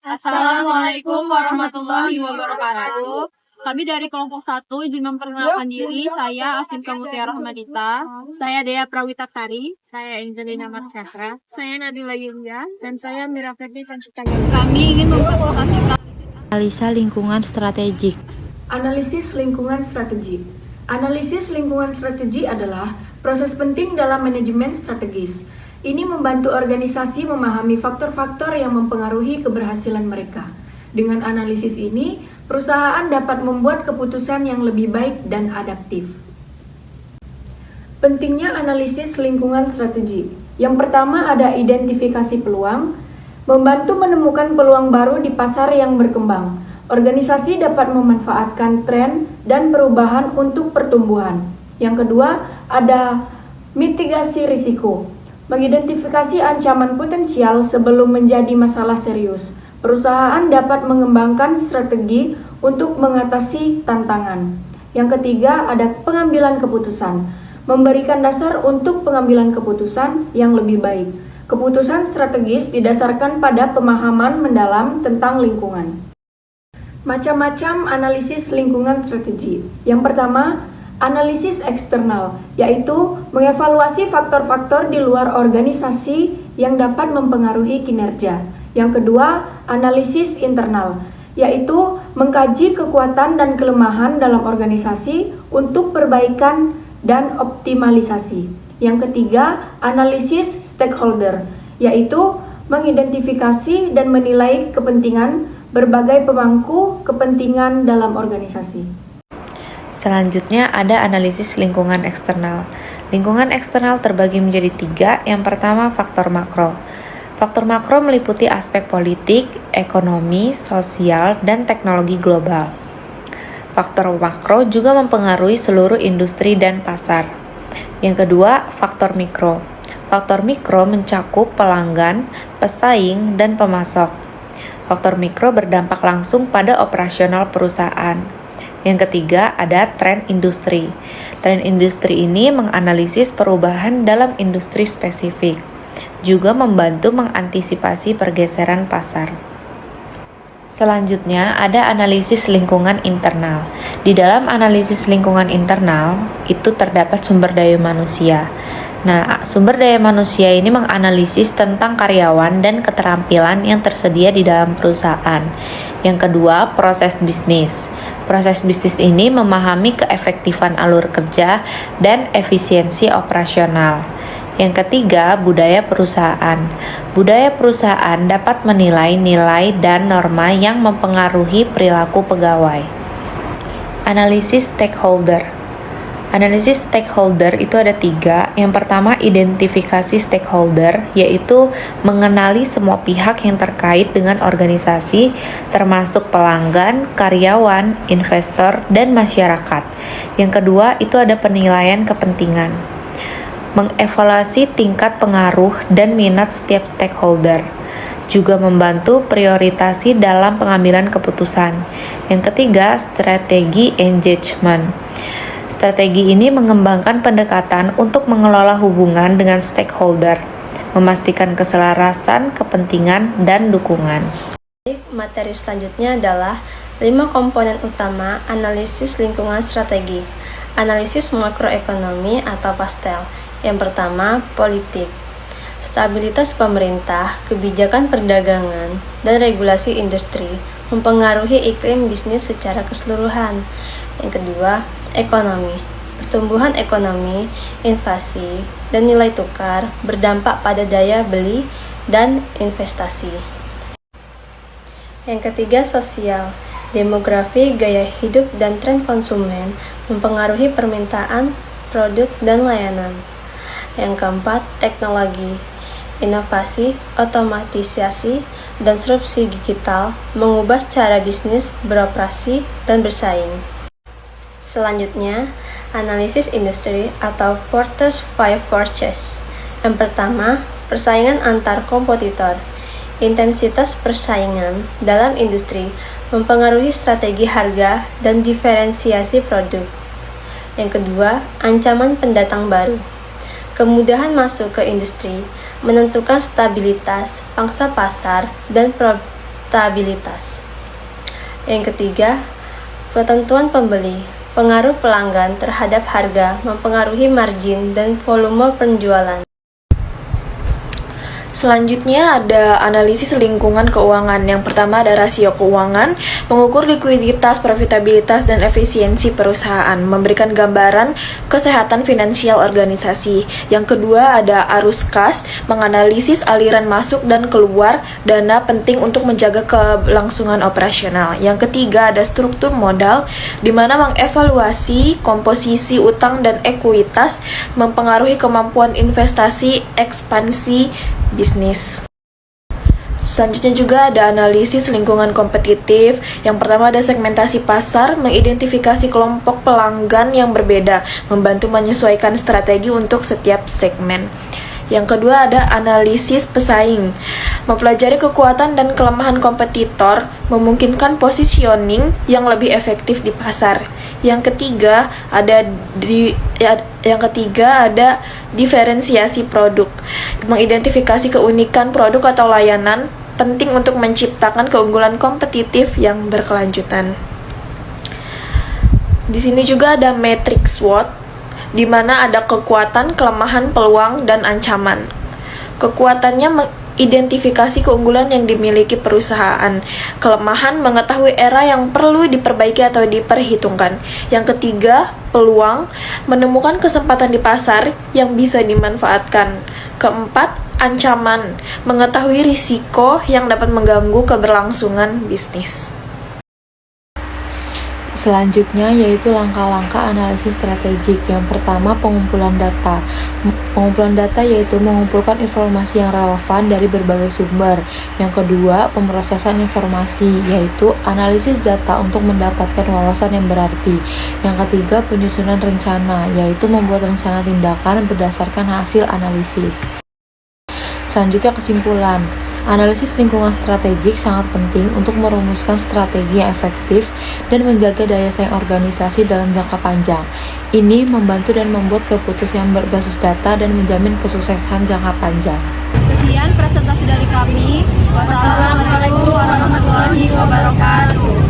Assalamualaikum warahmatullahi wabarakatuh. Kami dari kelompok 1 izin memperkenalkan diri. Saya Afinka Mutiara Rahmadita. Saya Dea Prawitasari. Saya Angelina Marsyahra. Saya Nadila Yulia. Dan saya Mira Febri Sancita. Kami ingin mempresentasikan analisa lingkungan strategik. Analisis lingkungan strategi. Analisis lingkungan strategi adalah proses penting dalam manajemen strategis. Ini membantu organisasi memahami faktor-faktor yang mempengaruhi keberhasilan mereka. Dengan analisis ini, perusahaan dapat membuat keputusan yang lebih baik dan adaptif. Pentingnya analisis lingkungan strategi. Yang pertama ada identifikasi peluang, membantu menemukan peluang baru di pasar yang berkembang. Organisasi dapat memanfaatkan tren dan perubahan untuk pertumbuhan. Yang kedua ada mitigasi risiko. Mengidentifikasi ancaman potensial sebelum menjadi masalah serius. Perusahaan dapat mengembangkan strategi untuk mengatasi tantangan. Yang ketiga, ada pengambilan keputusan. Memberikan dasar untuk pengambilan keputusan yang lebih baik. Keputusan strategis didasarkan pada pemahaman mendalam tentang lingkungan. Macam-macam analisis lingkungan strategi. Yang pertama, analisis eksternal, yaitu mengevaluasi faktor-faktor di luar organisasi yang dapat mempengaruhi kinerja. Yang kedua, analisis internal, yaitu mengkaji kekuatan dan kelemahan dalam organisasi untuk perbaikan dan optimalisasi. Yang ketiga, analisis stakeholder, yaitu mengidentifikasi dan menilai kepentingan berbagai pemangku kepentingan dalam organisasi. Selanjutnya ada analisis lingkungan eksternal. Lingkungan eksternal terbagi menjadi 3. Yang pertama, faktor makro. Faktor makro meliputi aspek politik, ekonomi, sosial, dan teknologi global. Faktor makro juga mempengaruhi seluruh industri dan pasar. Yang kedua, faktor mikro. Faktor mikro mencakup pelanggan, pesaing, dan pemasok. Faktor mikro berdampak langsung pada operasional perusahaan. Yang ketiga, ada tren industri. Tren industri ini menganalisis perubahan dalam industri spesifik, juga membantu mengantisipasi pergeseran pasar. Selanjutnya, ada analisis lingkungan internal. Di dalam analisis lingkungan internal, itu terdapat sumber daya manusia. Nah, sumber daya manusia ini menganalisis tentang karyawan dan keterampilan yang tersedia di dalam perusahaan. Yang kedua, proses bisnis. Proses bisnis ini memahami keefektifan alur kerja dan efisiensi operasional. Yang ketiga, budaya perusahaan. Budaya perusahaan dapat menilai nilai dan norma yang mempengaruhi perilaku pegawai. Analisis stakeholder. Analisis stakeholder itu ada 3. Yang pertama, identifikasi stakeholder, yaitu mengenali semua pihak yang terkait dengan organisasi, termasuk pelanggan, karyawan, investor, dan masyarakat. Yang kedua, itu ada penilaian kepentingan. Mengevaluasi tingkat pengaruh dan minat setiap stakeholder. Juga membantu prioritasi dalam pengambilan keputusan. Yang ketiga, strategi engagement. Strategi ini mengembangkan pendekatan untuk mengelola hubungan dengan stakeholder, memastikan keselarasan, kepentingan, dan dukungan. Materi selanjutnya adalah 5 komponen utama analisis lingkungan strategi. Analisis makroekonomi atau pastel. Yang pertama, politik. Stabilitas pemerintah, kebijakan perdagangan, dan regulasi industri mempengaruhi iklim bisnis secara keseluruhan. Yang kedua, ekonomi. Pertumbuhan ekonomi, inflasi, dan nilai tukar berdampak pada daya beli dan investasi. Yang ketiga, sosial. Demografi, gaya hidup, dan tren konsumen mempengaruhi permintaan produk dan layanan. Yang keempat, teknologi. Inovasi, otomatisasi, dan disrupsi digital mengubah cara bisnis beroperasi dan bersaing. Selanjutnya, analisis industri atau Porter's Five Forces. Yang pertama, persaingan antar kompetitor. Intensitas persaingan dalam industri mempengaruhi strategi harga dan diferensiasi produk. Yang kedua, ancaman pendatang baru. Kemudahan masuk ke industri menentukan stabilitas pangsa pasar dan stabilitas. Yang ketiga, ketentuan pembeli. Pengaruh pelanggan terhadap harga mempengaruhi margin dan volume penjualan. Selanjutnya ada analisis lingkungan keuangan. Yang pertama ada rasio keuangan, mengukur likuiditas, profitabilitas, dan efisiensi perusahaan, memberikan gambaran kesehatan finansial organisasi. Yang kedua ada arus kas, menganalisis aliran masuk dan keluar dana penting untuk menjaga kelangsungan operasional. Yang ketiga ada struktur modal, di mana mengevaluasi komposisi utang dan ekuitas, mempengaruhi kemampuan investasi, ekspansi bisnis. Selanjutnya juga ada analisis lingkungan kompetitif. Yang pertama ada segmentasi pasar, mengidentifikasi kelompok pelanggan yang berbeda, membantu menyesuaikan strategi untuk setiap segmen. Yang kedua ada analisis pesaing, mempelajari kekuatan dan kelemahan kompetitor, memungkinkan positioning yang lebih efektif di pasar. Yang ketiga ada diferensiasi produk, mengidentifikasi keunikan produk atau layanan, penting untuk menciptakan keunggulan kompetitif yang berkelanjutan. Di sini juga ada matrix SWOT, di mana ada kekuatan, kelemahan, peluang, dan ancaman. Kekuatannya mengidentifikasi keunggulan yang dimiliki perusahaan. Kelemahan, mengetahui era yang perlu diperbaiki atau diperhitungkan. Yang ketiga, peluang, menemukan kesempatan di pasar yang bisa dimanfaatkan. Keempat, ancaman, mengetahui risiko yang dapat mengganggu keberlangsungan bisnis. Selanjutnya yaitu langkah-langkah analisis strategik. Yang pertama, pengumpulan data. Pengumpulan data yaitu mengumpulkan informasi yang relevan dari berbagai sumber. Yang kedua, pemrosesan informasi, yaitu analisis data untuk mendapatkan wawasan yang berarti. Yang ketiga, penyusunan rencana, yaitu membuat rencana tindakan berdasarkan hasil analisis. Selanjutnya kesimpulan. Analisis lingkungan strategik sangat penting untuk merumuskan strategi yang efektif dan menjaga daya saing organisasi dalam jangka panjang. Ini membantu dan membuat keputusan yang berbasis data dan menjamin kesuksesan jangka panjang. Sekian presentasi dari kami. Wassalamualaikum warahmatullahi wabarakatuh.